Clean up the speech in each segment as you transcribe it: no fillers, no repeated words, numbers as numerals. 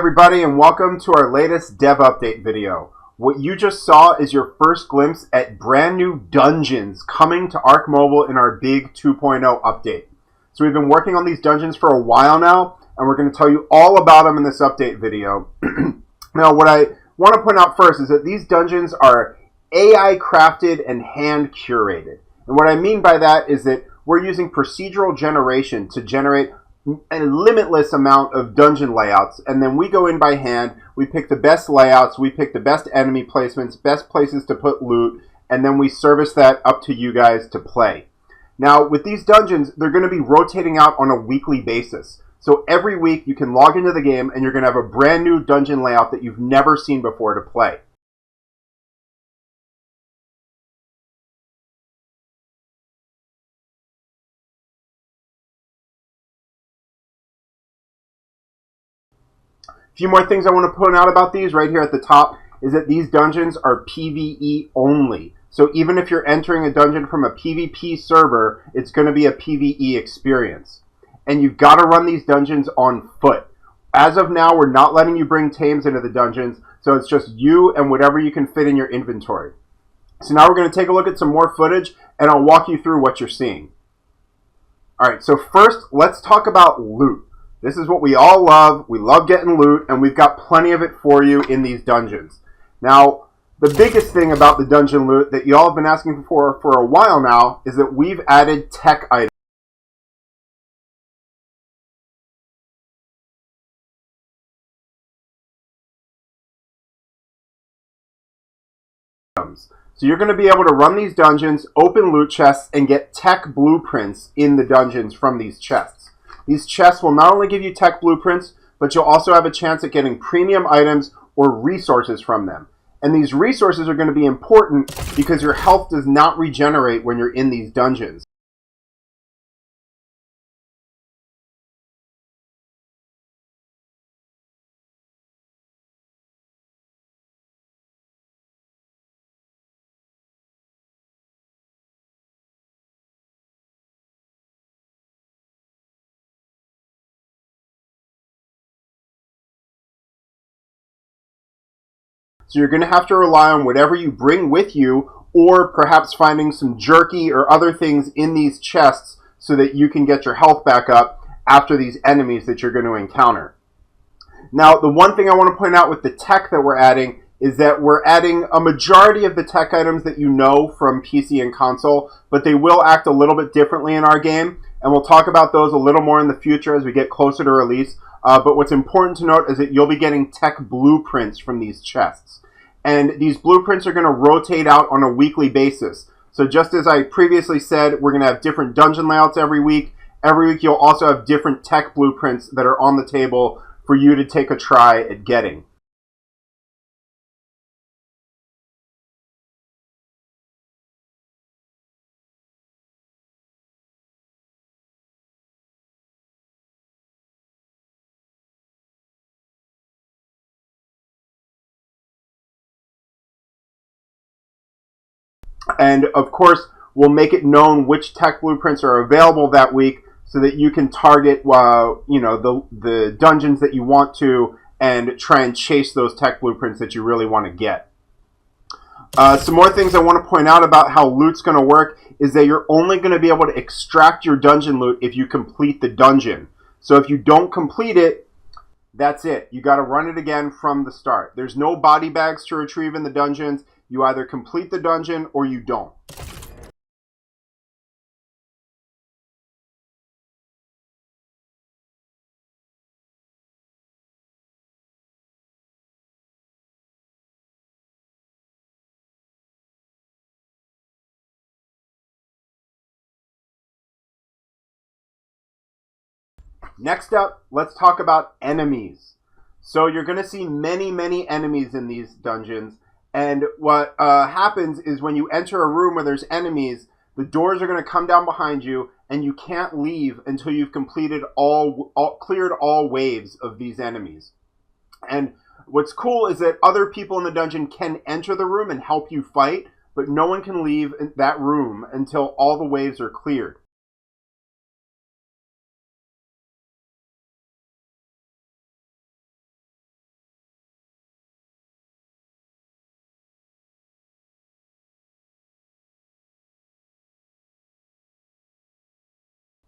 everybody, and welcome to our latest dev update video. What you just saw is your first glimpse at brand new dungeons coming to ARK Mobile in our big 2.0 update. So we've been working on these dungeons for a while now, and we're going to tell you all about them in this update video. Now, what I want to point out first is that these dungeons are AI crafted and hand curated. And what I mean by that is that we're using procedural generation to generate a limitless amount of dungeon layouts, and then we go in by hand, we pick the best layouts, we pick the best enemy placements, best places to put loot, and then we service that up to you guys to play. Now, with these dungeons, they're going to be rotating out on a weekly basis. So every week you can log into the game and you're going to have a brand new dungeon layout that you've never seen before to play. A few more things I want to point out about these right here at the top is that these dungeons are PvE only. So even if you're entering a dungeon from a PvP server, it's going to be a PvE experience. And you've got to run these dungeons on foot. As of now, we're not letting you bring tames into the dungeons, so it's just you and whatever you can fit in your inventory. So now we're going to take a look at some more footage, and I'll walk you through what you're seeing. Alright, so first, let's talk about loot. This is what we all love. We love getting loot, and we've got plenty of it for you in these dungeons. Now, the biggest thing about the dungeon loot that you all have been asking for a while now is that we've added tech items. So you're going to be able to run these dungeons, open loot chests, and get tech blueprints in the dungeons from these chests. These chests will not only give you tech blueprints, but you'll also have a chance at getting premium items or resources from them. And these resources are going to be important because your health does not regenerate when you're in these dungeons. So you're going to have to rely on whatever you bring with you, or perhaps finding some jerky or other things in these chests so that you can get your health back up after these enemies that you're going to encounter. Now, the one thing I want to point out with the tech that we're adding is that we're adding a majority of the tech items that you know from PC and console, but they will act a little bit differently in our game, and we'll talk about those a little more in the future as we get closer to release. But what's important to note is that you'll be getting tech blueprints from these chests. And these blueprints are going to rotate out on a weekly basis. So just as I previously said, we're going to have different dungeon layouts every week. Every week you'll also have different tech blueprints that are on the table for you to take a try at getting. And of course, we'll make it known which tech blueprints are available that week so that you can target the dungeons that you want to and try and chase those tech blueprints that you really want to get. Some more things I want to point out about how loot's going to work is that you're only going to be able to extract your dungeon loot if you complete the dungeon. So if you don't complete it, that's it. You got to run it again from the start. There's no body bags to retrieve in the dungeons. You either complete the dungeon or you don't. Next up, let's talk about enemies. So you're going to see many enemies in these dungeons. And what happens is when you enter a room where there's enemies, the doors are going to come down behind you, and you can't leave until you've completed cleared all waves of these enemies. And what's cool is that other people in the dungeon can enter the room and help you fight, but no one can leave that room until all the waves are cleared.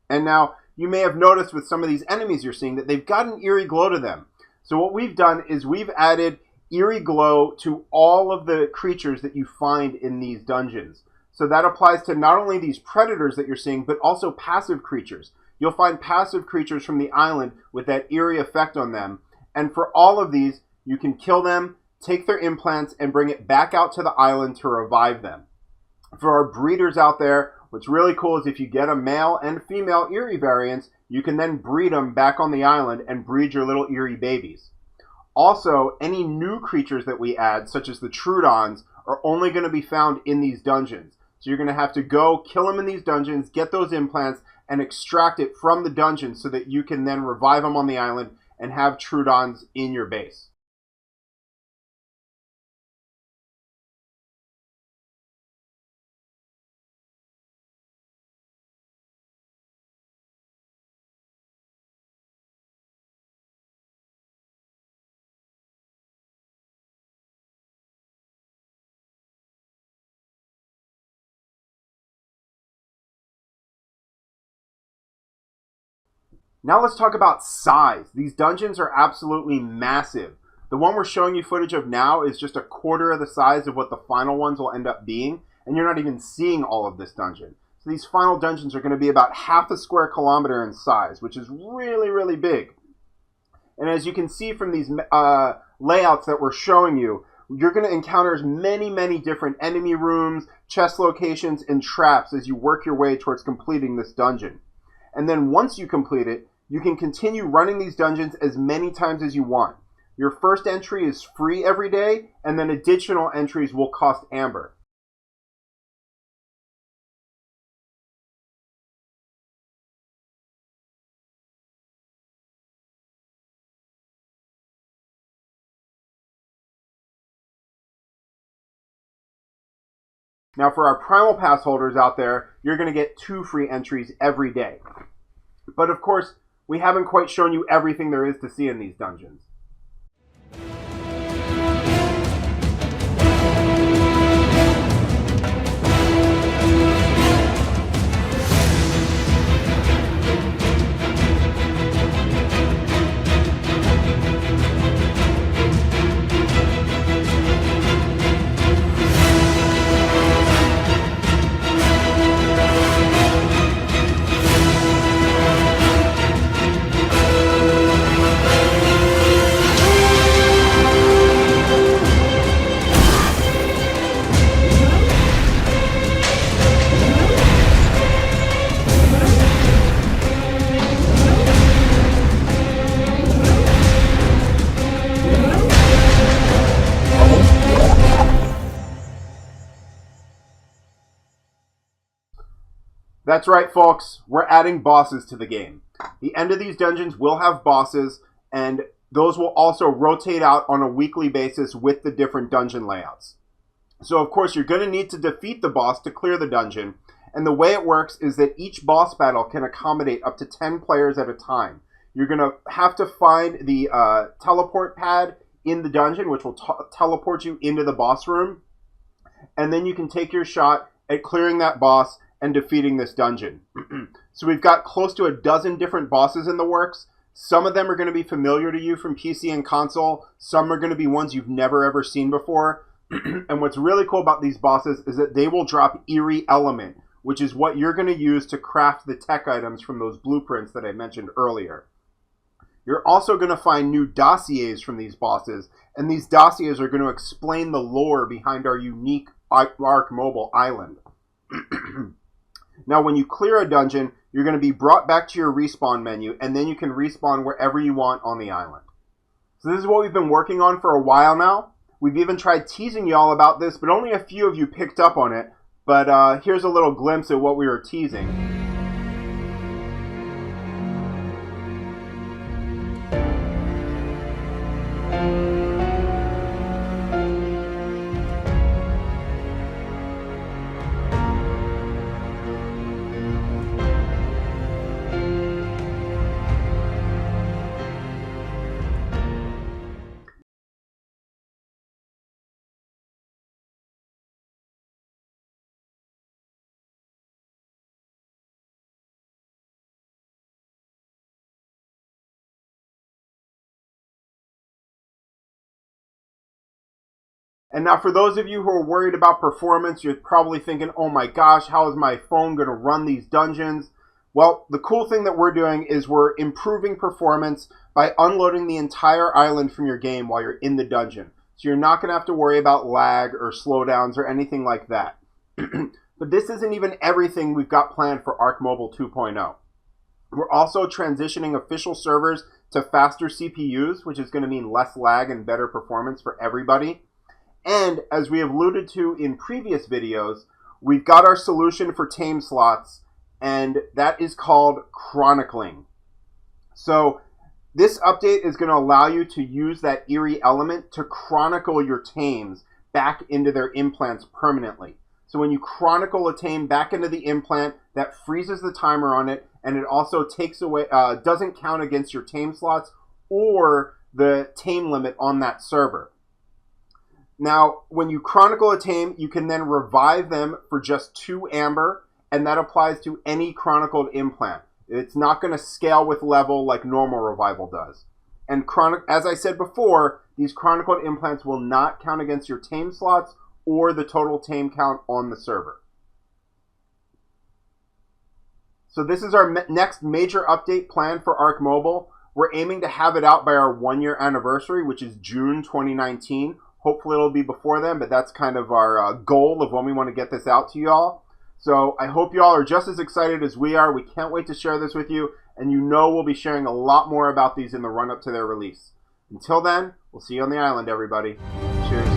And now you may have noticed with some of these enemies you're seeing that they've got an eerie glow to them. So what we've done is we've added eerie glow to all of the creatures that you find in these dungeons. So that applies to not only these predators that you're seeing, but also passive creatures. You'll find passive creatures from the island with that eerie effect on them. And for all of these, you can kill them, take their implants, and bring it back out to the island to revive them. For our breeders out there, what's really cool is if you get a male and female Eerie variants, you can then breed them back on the island and breed your little Eerie babies. Also, any new creatures that we add, such as the Trudons, are only going to be found in these dungeons. So you're going to have to go kill them in these dungeons, get those implants, and extract it from the dungeon so that you can then revive them on the island and have Trudons in your base. Now let's talk about size. These dungeons are absolutely massive. The one we're showing you footage of now is just a quarter of the size of what the final ones will end up being, and you're not even seeing all of this dungeon. So these final dungeons are going to be about half a square kilometer in size, which is really, really big. And as you can see from these layouts that we're showing you, you're going to encounter many, many different enemy rooms, chest locations, and traps as you work your way towards completing this dungeon. And then once you complete it, you can continue running these dungeons as many times as you want. Your first entry is free every day, and then additional entries will cost Amber. Now for our Primal Pass holders out there, you're going to get 2 free entries every day. But of course, we haven't quite shown you everything there is to see in these dungeons. That's right, folks. We're adding bosses to the game. The end of these dungeons will have bosses, and those will also rotate out on a weekly basis with the different dungeon layouts. So, of course, you're going to need to defeat the boss to clear the dungeon. And the way it works is that each boss battle can accommodate up to 10 players at a time. You're going to have to find the teleport pad in the dungeon, which will teleport you into the boss room. And then you can take your shot at clearing that boss and defeating this dungeon. So we've got close to a dozen different bosses in the works. Some of them are going to be familiar to you from PC and console. Some are going to be ones you've never ever seen before. And what's really cool about these bosses is that they will drop Eerie Element, which is what you're going to use to craft the tech items from those blueprints that I mentioned earlier. You're also going to find new dossiers from these bosses, and these dossiers are going to explain the lore behind our unique ARK mobile island. Now, when you clear a dungeon, you're going to be brought back to your respawn menu, and then you can respawn wherever you want on the island. So this is what we've been working on for a while now. We've even tried teasing y'all about this, but only a few of you picked up on it. But here's a little glimpse of what we were teasing. And now for those of you who are worried about performance, you're probably thinking, oh my gosh, how is my phone going to run these dungeons? Well, the cool thing that we're doing is we're improving performance by unloading the entire island from your game while you're in the dungeon. So you're not going to have to worry about lag or slowdowns or anything like that. But this isn't even everything we've got planned for ARK Mobile 2.0. We're also transitioning official servers to faster CPUs, which is going to mean less lag and better performance for everybody. And as we have alluded to in previous videos, we've got our solution for tame slots, and that is called chronicling. So this update is going to allow you to use that Eerie element to chronicle your tames back into their implants permanently. So when you chronicle a tame back into the implant, that freezes the timer on it, and it also takes away, doesn't count against your tame slots or the tame limit on that server. Now, when you chronicle a tame, you can then revive them for just 2 amber, and that applies to any chronicled implant. It's not going to scale with level like normal revival does. And as I said before, these chronicled implants will not count against your tame slots or the total tame count on the server. So this is our next major update planned for ARK Mobile. We're aiming to have it out by our 1-year anniversary, which is June 2019. Hopefully it'll be before then, but that's kind of our goal of when we want to get this out to y'all. So I hope y'all are just as excited as we are. We can't wait to share this with you, and you know we'll be sharing a lot more about these in the run-up to their release. Until then, we'll see you on the island, everybody. Cheers.